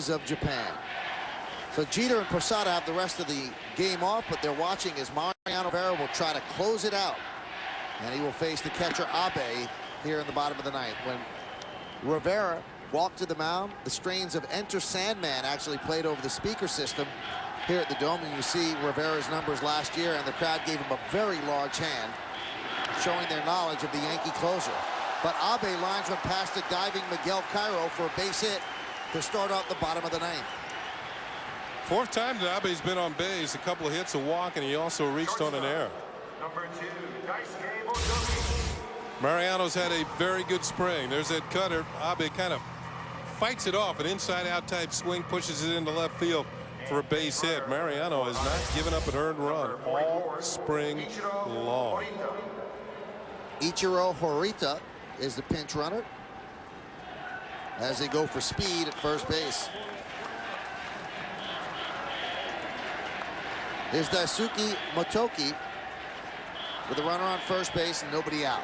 of Japan. So Jeter and Posada have the rest of the game off, but they're watching as Mariano Rivera will try to close it out. And he will face the catcher Abe here in the bottom of the ninth. When Rivera walked to the mound, the strains of Enter Sandman actually played over the speaker system here at the Dome. And you see Rivera's numbers last year, and the crowd gave him a very large hand, showing their knowledge of the Yankee closer. But Abe lines one past the diving Miguel Cairo for a base hit to start out the bottom of the ninth. Fourth time that Abe's been on base, a couple of hits, a walk, and he also reached on an error. Number 2, Daisuke. Mariano's had a very good spring. There's that cutter. Abe kind of fights it off, an inside-out type swing, pushes it into left field for a base hit. Mariano has not given up an earned run all spring long. Ichiro Horita is the pinch runner as they go for speed at first base. Here's Daisuke Motoki with a runner on first base and nobody out.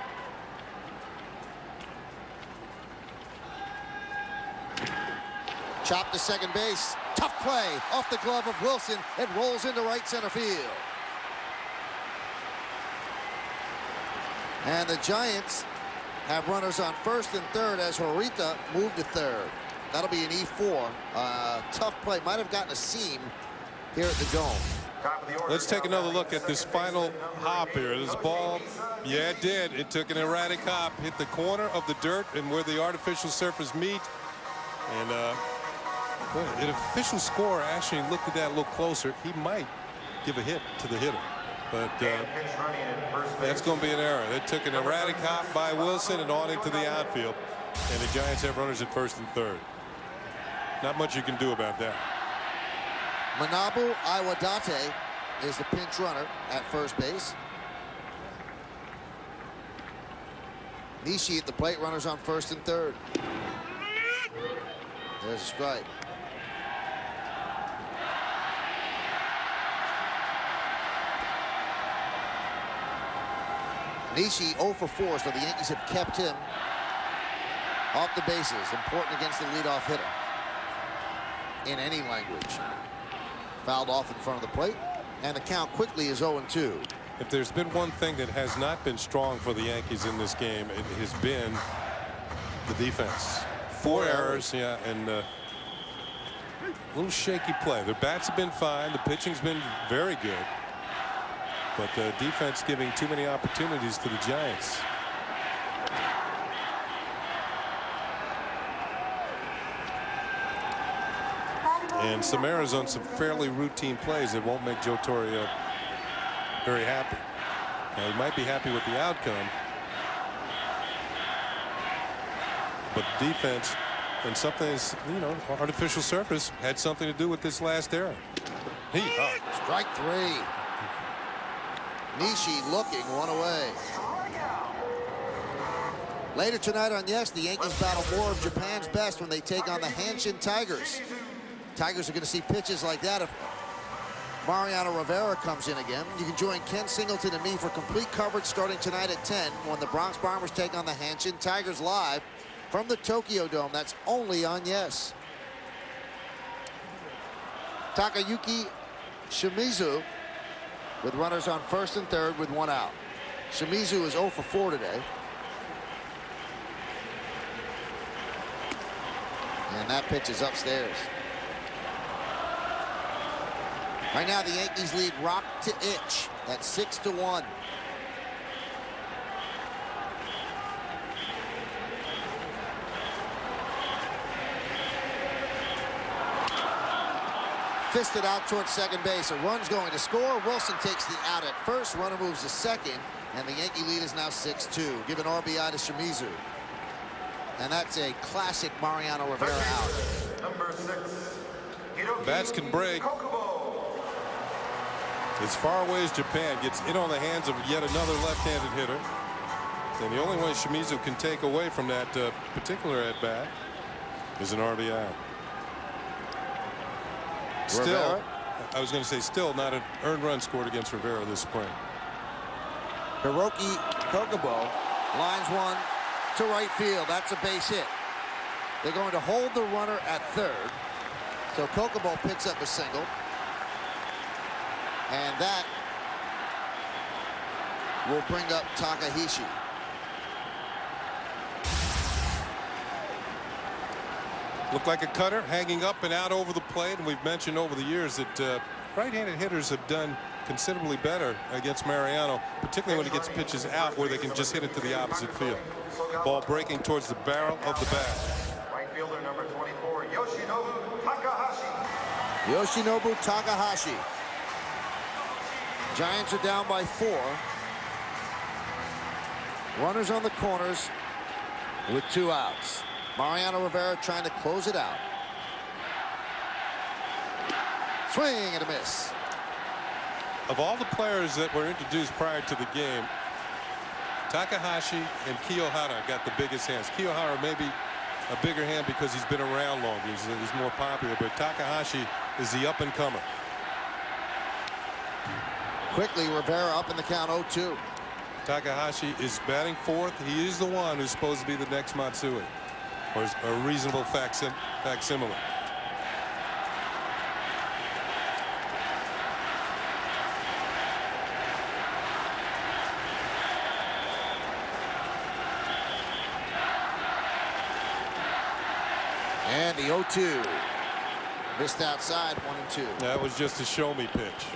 Chopped to second base. Tough play off the glove of Wilson. It rolls into right center field. And the Giants have runners on first and third as Horita moved to third. That'll be an E4. Tough play. Might have gotten a seam here at the Dome. Let's take another look at this final hop here. This ball, yeah, it did. It took an erratic hop, hit the corner of the dirt and where the artificial surface meet. And an official scorer actually looked at that a little closer. He might give a hit to the hitter. But that's going to be an error. It took an erratic hop by Wilson and on into the outfield. And the Giants have runners at first and third. Not much you can do about that. Manabu Iwadate is the pinch runner at first base. Nishi at the plate, runners on first and third. There's a strike. Nishi 0 for 4, so the Yankees have kept him off the bases. Important against the leadoff hitter in any language. Fouled off in front of the plate, and the count quickly is 0-2. If there's been one thing that has not been strong for the Yankees in this game, it has been the defense. Four errors, yeah, and a little shaky play. Their bats have been fine. The pitching's been very good. But the defense giving too many opportunities to the Giants. And some errors on some fairly routine plays that won't make Joe Torre very happy. Now, he might be happy with the outcome, but defense and something is, you know, artificial surface had something to do with this last error. Strike three. Nishi looking, one away. Later tonight on Yes, the Yankees battle more of Japan's best when they take on the Hanshin Tigers. Tigers are going to see pitches like that if Mariano Rivera comes in again. You can join Ken Singleton and me for complete coverage starting tonight at 10 when the Bronx Bombers take on the Hanshin Tigers live from the Tokyo Dome. That's only on Yes. Takayuki Shimizu with runners on first and third with one out. Shimizu is 0 for 4 today. And that pitch is upstairs. Right now, the Yankees lead rock to itch at 6-1. Fisted out towards second base. A run's going to score. Wilson takes the out at first. Runner moves to second, and the Yankee lead is now 6-2. Give an RBI to Shimizu. And that's a classic Mariano Rivera out. Number 6. Bats can break. As far away as Japan gets in on the hands of yet another left-handed hitter. And the only way Shimizu can take away from that particular at-bat is an RBI. Still, I was going to say still not an earned run scored against Rivera this spring. Hiroki Kokubo lines one to right field. That's a base hit. They're going to hold the runner at third. So Kokomo picks up a single. And that will bring up Takahashi. Looked like a cutter hanging up and out over the plate. And we've mentioned over the years that right-handed hitters have done considerably better against Mariano, particularly when he gets pitches out where they can just hit it to the opposite field. Ball breaking towards the barrel of the bat. Right fielder number 24, Yoshinobu Takahashi. Yoshinobu Takahashi. Giants are down by 4. Runners on the corners with 2 outs. Mariano Rivera trying to close it out. Swing and a miss. Of all the players that were introduced prior to the game, Takahashi and Kiyohara got the biggest hands. Kiyohara maybe a bigger hand because he's been around longer. He's more popular, but Takahashi is the up-and-comer. Quickly, Rivera up in the count, 0-2. Takahashi is batting 4th. He is the one who's supposed to be the next Matsui, or a reasonable facsimile. And the 0-2. Missed outside, 1-2. That was just a show-me pitch.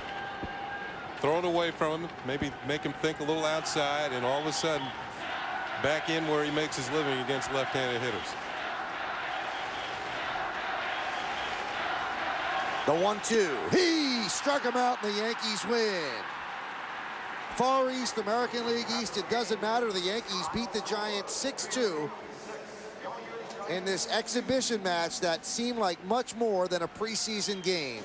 Throw it away from him, maybe make him think a little outside, and all of a sudden back in where he makes his living against left-handed hitters. The 1-2. He struck him out and the Yankees win. Far East, American League East, it doesn't matter. The Yankees beat the Giants 6-2 in this exhibition match that seemed like much more than a preseason game.